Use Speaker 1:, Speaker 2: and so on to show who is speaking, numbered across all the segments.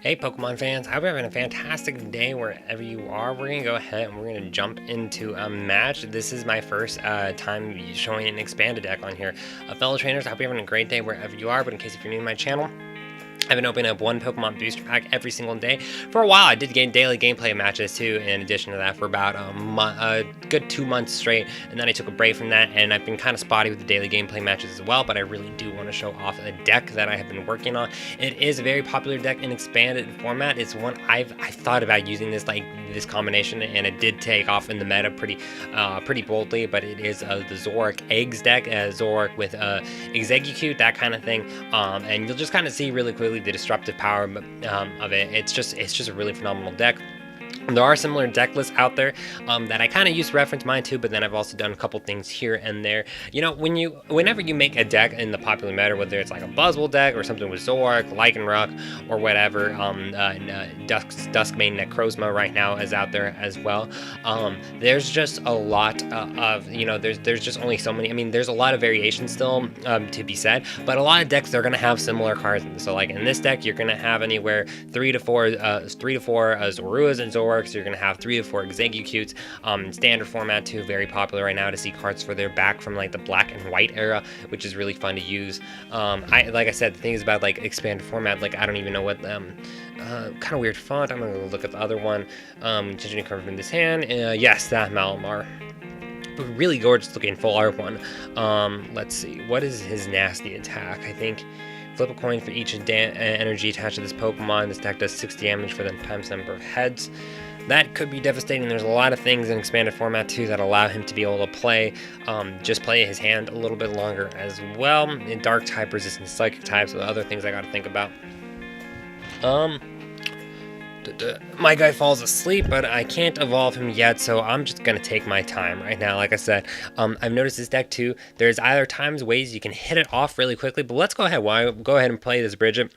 Speaker 1: Hey Pokemon fans, I hope you're having a fantastic day wherever you are. We're going to go ahead and we're going to jump into a match. This is my first time showing an expanded deck on here. Fellow trainers, I hope you're having a great day wherever you are, but in case if you're new to my channel, I've been opening up one Pokemon booster pack every single day. For a while, I did gain daily gameplay matches too, in addition to that, for about a good 2 months straight. And then I took a break from that, and I've been kind of spotty with the daily gameplay matches as well, but I really do want to show off a deck that I have been working on. It is a very popular deck in expanded format. It's one I've thought about using this combination, and it did take off in the meta pretty boldly, but it is the Zoroark eggs deck, Zoroark with Exeggcute, that kind of thing. And you'll just kind of see really quickly the disruptive power of it. It's just a really phenomenal deck. There are similar deck lists out there that I kind of use to reference mine too, but then I've also done a couple things here and there. You know, whenever you make a deck in the popular meta, whether it's like a Buzzwole deck or something with Zoroark, Lycanroc, or whatever, Duskmane Necrozma right now is out there as well. There's just a lot of, you know, there's just only so many. I mean, there's a lot of variation still to be said, but a lot of decks, they're going to have similar cards. So like in this deck, you're going to have anywhere 3 to 4 Zoruas and Zoroark. So you're going to have 3 to 4 Exeggcutes, in standard format too, very popular right now to see cards for their back from like the black and white era, which is really fun to use. Like I said, the thing is about like expanded format, like I don't even know what kind of weird font. I'm going to look at the other one. Changing the cover from this hand. Yes, that Malamar. Really gorgeous looking full art one. Let's see, what is his nasty attack? I think flip a coin for each energy attached to this Pokemon. This deck does 6 damage for the times number of heads. That could be devastating. There's a lot of things in expanded format too that allow him to be able to play his hand a little bit longer as well. In dark type, resistant psychic types, with other things I got to think about. My guy falls asleep, but I can't evolve him yet, so I'm just gonna take my time right now. Like I said, I've noticed this deck too. There's either ways you can hit it off really quickly, but let's go ahead. Go ahead and play this Bridget.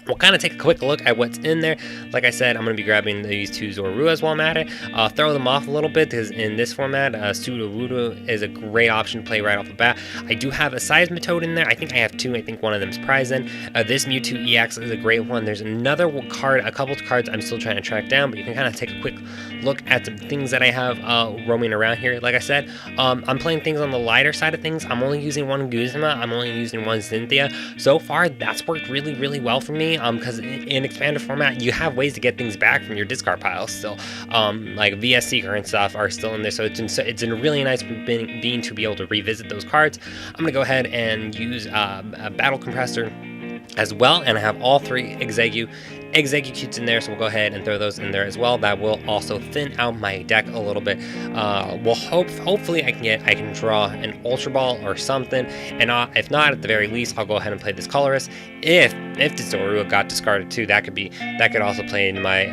Speaker 1: We'll kind of take a quick look at what's in there. Like I said, I'm going to be grabbing these 2 Zoruas while I'm at it. Throw them off a little bit, because in this format, Sudowoodo is a great option to play right off the bat. I do have a Seismitoad in there. I think I have 2. I think one of them's Pryzen. This Mewtwo EX is a great one. There's another card, a couple of cards I'm still trying to track down, but you can kind of take a quick look at some things that I have roaming around here. Like I said, I'm playing things on the lighter side of things. I'm only using 1 Guzma. I'm only using 1 Cynthia. So far, that's worked really, really well for me. Because in expanded format, you have ways to get things back from your discard piles still. Like VS Seeker and stuff are still in there, so it's a really nice being to be able to revisit those cards. I'm going to go ahead and use a Battle Compressor as well, and I have all 3 Exeggcutes in there, so we'll go ahead and throw those in there as well. That will also thin out my deck a little bit. Hopefully I can draw an Ultra Ball or something, and if not, at the very least, I'll go ahead and play this Colorist. If the Zorua got discarded too, that could also play in my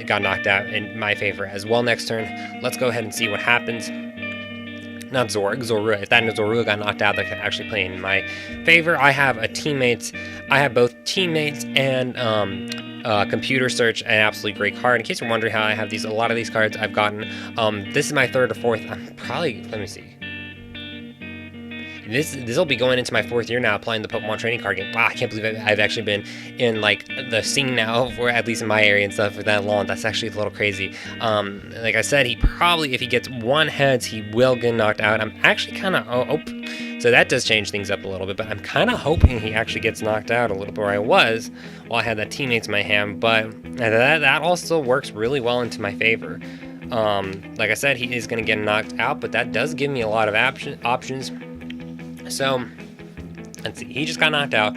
Speaker 1: got knocked out in my favor as well next turn. Let's go ahead and see what happens. Not Zorua. If that Zorua got knocked out, that could actually play in my favor. I have both teammates and computer search, an absolutely great card. In case you're wondering how I have a lot of these cards I've gotten. This is my 3rd or 4th. I'm probably, let me see. This will be going into my 4th year now, playing the Pokemon trading card game. Wow, I can't believe I've actually been in like the scene now, for at least in my area and stuff, for that long. That's actually a little crazy. Like I said, he probably, if he gets 1 heads, he will get knocked out. I'm actually kind of so that does change things up a little bit, but I'm kind of hoping he actually gets knocked out a little bit, where I was while I had that teammates in my hand. But that also works really well into my favor. Like I said, he is going to get knocked out, but that does give me a lot of options. So, let's see, he just got knocked out.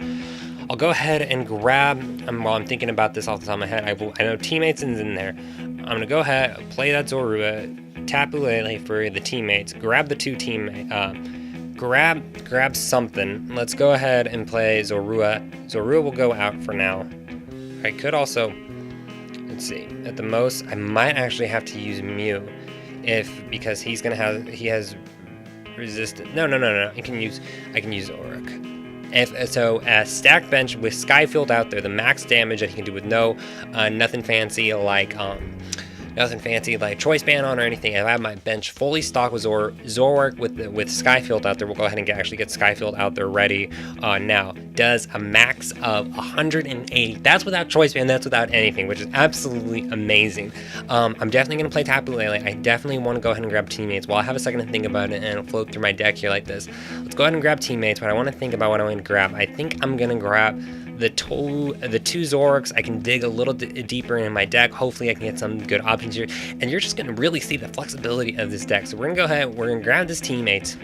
Speaker 1: I'll go ahead and grab, while I'm thinking about this off the top of my head, I know Teammates is in there. I'm going to go ahead, play that Zorua, Tapu Lele for the teammates, grab the 2 grab something. Let's go ahead and play Zorua. Zorua will go out for now. I could also, let's see, at the most, I might actually have to use Mew, because he has resistant. No. I can use Zoroark. So stack bench with Skyfield out there, the max damage that he can do with nothing fancy like nothing fancy like choice band on or anything. I have my bench fully stocked with Zoroark with Skyfield out there. We'll go ahead and actually get Skyfield out there ready now. Does a max of 180. That's without choice band. That's without anything, which is absolutely amazing. I'm definitely going to play Tapu Lele. I definitely want to go ahead and grab teammates. While I have a second to think about it and float through my deck here like this, let's go ahead and grab teammates. But I want to think about what I want to grab. I think I'm going to grab the two Zoroarks. I can dig a little deeper in my deck. Hopefully I can get some good options here, and you're just going to really see the flexibility of this deck. So we're going to go ahead, we're going to grab this teammates,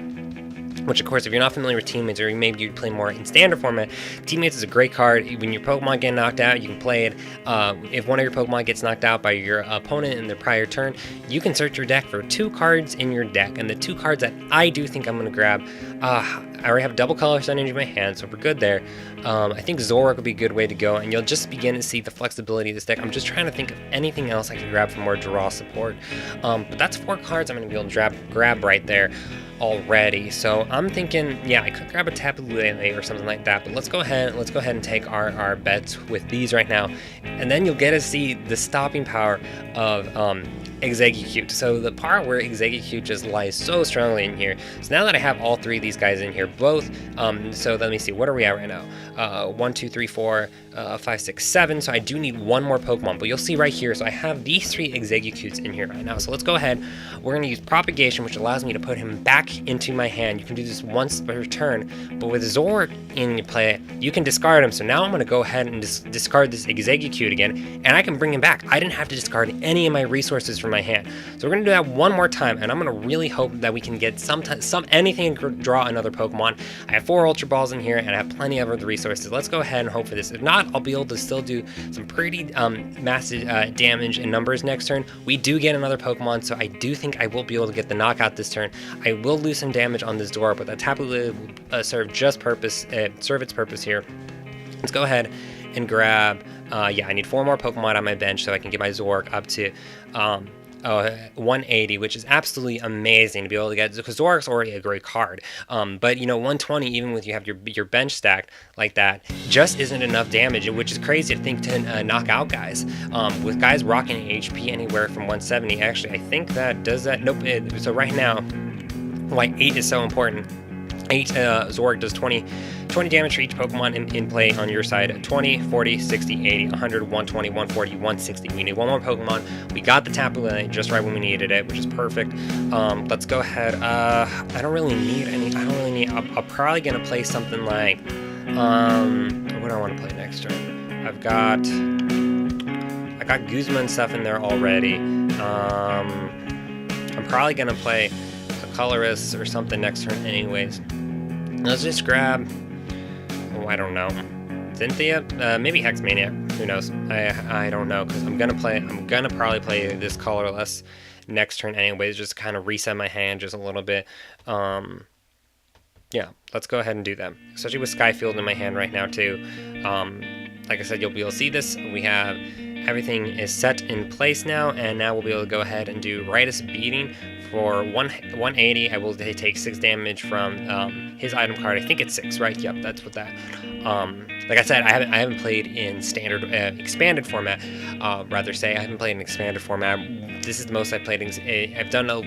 Speaker 1: which of course, if you're not familiar with teammates, or maybe you play more in standard format, teammates is a great card. When your Pokemon get knocked out, you can play it. If one of your Pokemon gets knocked out by your opponent in their prior turn, you can search your deck for 2 cards in your deck, and the 2 cards that I do think I'm going to grab, I already have double colorless energy in my hand, so we're good there. I think Zoroark would be a good way to go, and you'll just begin to see the flexibility of this deck. I'm just trying to think of anything else I can grab for more draw support, but that's 4 cards I'm going to be able to grab right there already. So I'm thinking, yeah, I could grab a Tapu Lele or something like that, but let's go ahead and take our bets with these right now, and then you'll get to see the stopping power of Exeggcute. So the part where Exeggcute just lies so strongly in here. So now that I have all 3 of these guys in here, both, so let me see, what are we at right now? 1, 2, 3, 4, 5, 6, 7. So I do need 1 more Pokemon, but you'll see right here. So I have these 3 Exeggcutes in here right now. So let's go ahead. We're going to use Propagation, which allows me to put him back into my hand. You can do this once per turn, but with Zoroark in play, you can discard him. So now I'm going to go ahead and discard this Exeggcute again, and I can bring him back. I didn't have to discard any of my resources from my hand. So we're going to do that one more time, and I'm going to really hope that we can get anything and draw another Pokemon. I have 4 Ultra Balls in here, and I have plenty of other resources. Let's go ahead and hope for this. If not, I'll be able to still do some pretty massive damage and numbers next turn. We do get another Pokemon, so I do think I will be able to get the knockout this turn. I will lose some damage on this door, but that Tapu Lele will serve its purpose here. Let's go ahead and grab, yeah, I need 4 more Pokemon on my bench so I can get my Zoroark up to 180, which is absolutely amazing to be able to get, because Zoroark's already a great card. But, 120, even with you have your bench stacked like that, just isn't enough damage, which is crazy to think to knock out guys. With guys rocking HP anywhere from 170, actually, I think that does that. Nope. So right now, why 8 is so important. 8 Zoroark does 20 damage for each Pokemon in play on your side. 20, 40, 60, 80, 100, 120, 140, 160. We need 1 more Pokemon. We got the Tapu Lele just right when we needed it, which is perfect. Let's go ahead. I don't really need any. I'm probably gonna play something like. What do I want to play next turn? I got Guzma and stuff in there already. I'm probably gonna play a Colorist or something next turn anyways. Let's just grab, I don't know, Cynthia, maybe Hexmaniac, who knows, I don't know, because I'm gonna probably play this colorless next turn anyways, just kind of reset my hand just a little bit. Yeah, let's go ahead and do that, especially with Skyfield in my hand right now too. Like I said, you'll be able to see this. We have everything is set in place now, and now we'll be able to go ahead and do Ritus Beating for 180. I will take 6 damage from his item card. I think it's 6, right? Yep, that's what that. Like I said, I haven't played in standard expanded format. Rather say I haven't played in expanded format. This is the most I've played. I've done a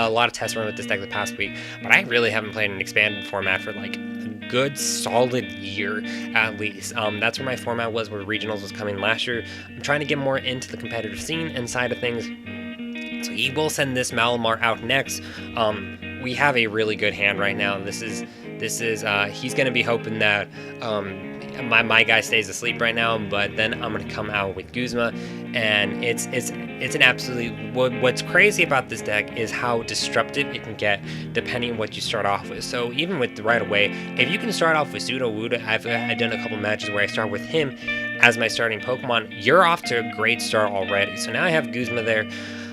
Speaker 1: lot of test runs with this deck the past week, but I really haven't played in expanded format for like a good solid year at least. That's where my format was, where regionals was coming last year. I'm trying to get more into the competitive scene and side of things. So he will send this Malamar out next. We have a really good hand right now. This is he's gonna be hoping that my guy stays asleep right now, but then I'm gonna come out with Guzma, and it's an absolutely, what's crazy about this deck is how disruptive it can get depending on what you start off with. So even with the right away, if you can start off with Sudowoodo, I've done a couple matches where I start with him as my starting Pokemon, you're off to a great start already. So now I have Guzma there.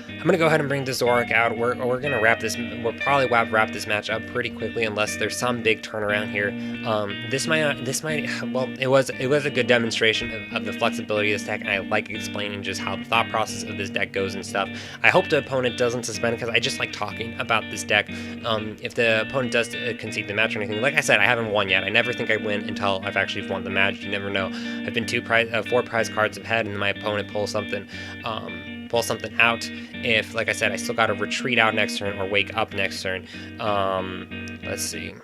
Speaker 1: I'm going to go ahead and bring the Zoroark out. We're going to wrap this, we'll probably wrap this match up pretty quickly unless there's some big turnaround here. This might, well, it was a good demonstration of the flexibility of this deck, and I like explaining just how the thought process of this deck goes and stuff. I hope the opponent doesn't suspend, because I just like talking about this deck. If the opponent does concede the match or anything, like I said, I haven't won yet. I never think I win until I've actually won the match. You never know. I've been 4 prize cards ahead, and my opponent pulls something. pull something out. If, like I said, I still got to retreat out next turn or wake up next turn. Let's see.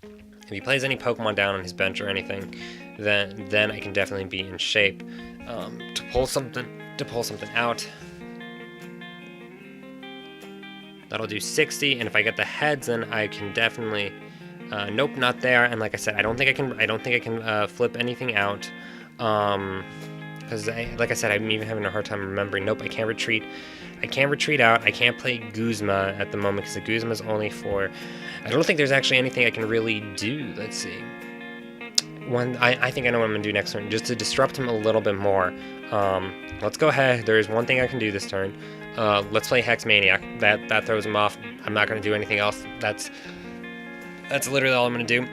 Speaker 1: If he plays any Pokemon down on his bench or anything, then I can definitely be in shape to pull something out. That'll do 60, and if I get the heads, then I can definitely. Nope, not there. And like I said, I don't think I can flip anything out. Because like I said, I'm even having a hard time remembering. Nope, I can't retreat. I can't retreat out. I can't play Guzma at the moment because the Guzma is only for. I don't think there's actually anything I can really do. Let's see. I think I know what I'm gonna do next turn, just to disrupt him a little bit more. Let's go ahead. There is one thing I can do this turn. Let's play Hex Maniac. That throws him off. I'm not gonna do anything else. That's literally all I'm gonna do.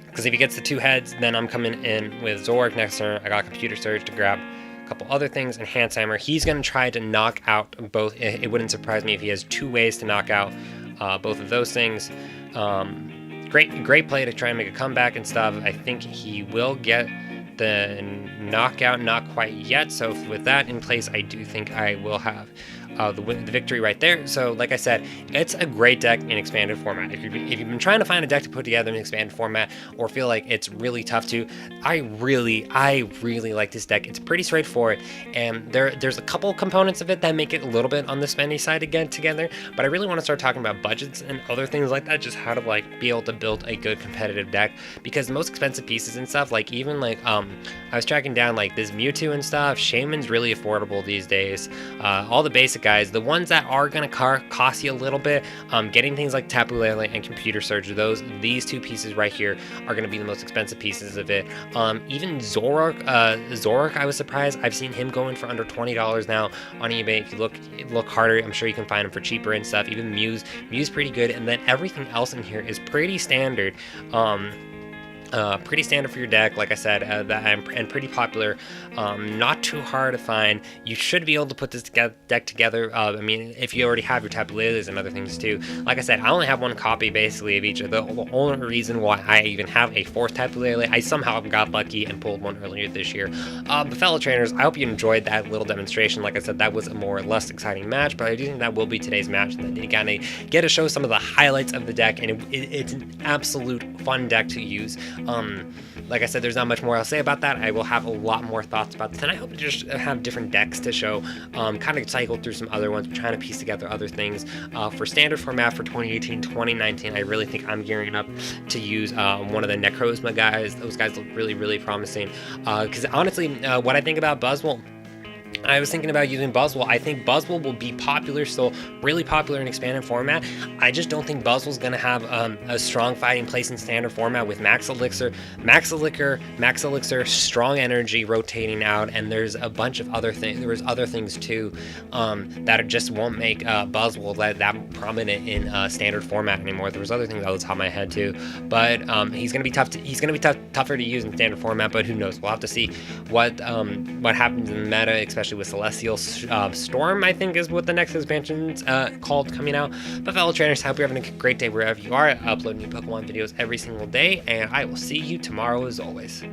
Speaker 1: Because if he gets the 2 heads, then I'm coming in with Zoroark next turn. I got Computer Surge to grab a couple other things, and Hand Hammer. He's gonna try to knock out both. It wouldn't surprise me if he has 2 ways to knock out both of those things. Great play to try and make a comeback and stuff. I think he will get the knockout, not quite yet. So with that in place, I do think I will have the victory right there. So like I said, it's a great deck in expanded format. If you've been trying to find a deck to put together in expanded format or feel like it's really tough to, I really like this deck. It's pretty straightforward, and there's a couple components of it that make it a little bit on the spendy side to get together, but I really want to start talking about budgets and other things like that, just how to like be able to build a good competitive deck, because the most expensive pieces and stuff, like even like I was tracking down like this Mewtwo and stuff. Shaman's really affordable these days. All the basic guys, the ones that are gonna cost you a little bit, getting things like Tapu Lele and Computer Surge, these 2 pieces right here are gonna be the most expensive pieces of it. Even Zoroark, I was surprised. I've seen him going for under $20 now on eBay. If you look harder, I'm sure you can find him for cheaper and stuff. Even Mew's pretty good, and then everything else in here is pretty standard. Pretty standard for your deck, like I said, and pretty popular. Not too hard to find. You should be able to put this deck together. I mean, if you already have your Tapu Leles and other things too. Like I said, I only have 1 copy basically of each. The only reason why I even have a 4th Tapu Lele, I somehow got lucky and pulled one earlier this year. But fellow trainers, I hope you enjoyed that little demonstration. Like I said, that was a more or less exciting match, but I do think that will be today's match. And then you gotta get to show some of the highlights of the deck, and it's an absolute fun deck to use. Like I said, there's not much more I'll say about that. I will have a lot more thoughts about this, and I hope to just have different decks to show, kind of cycle through some other ones, trying to piece together other things. For standard format for 2018, 2019, I really think I'm gearing up to use one of the Necrozma guys. Those guys look really promising, because honestly, what I think about Buzzwole, I was thinking about using Buzzwole. I think Buzzwole will be popular, still really popular in expanded format. I just don't think Buzzwole's going to have a strong fighting place in standard format with Max Elixir, Strong Energy rotating out, and there's a bunch of other things. There's other things too that just won't make Buzzwole that prominent in standard format anymore. There was other things out of the top of my head too, but he's going to be tough. He's going to be tougher to use in standard format, but who knows? We'll have to see what happens in the meta, especially with Celestial Storm, I think is what the next expansion's called, coming out. But fellow trainers, I hope you're having a great day wherever you are. I upload new Pokemon videos every single day, and I will see you tomorrow as always.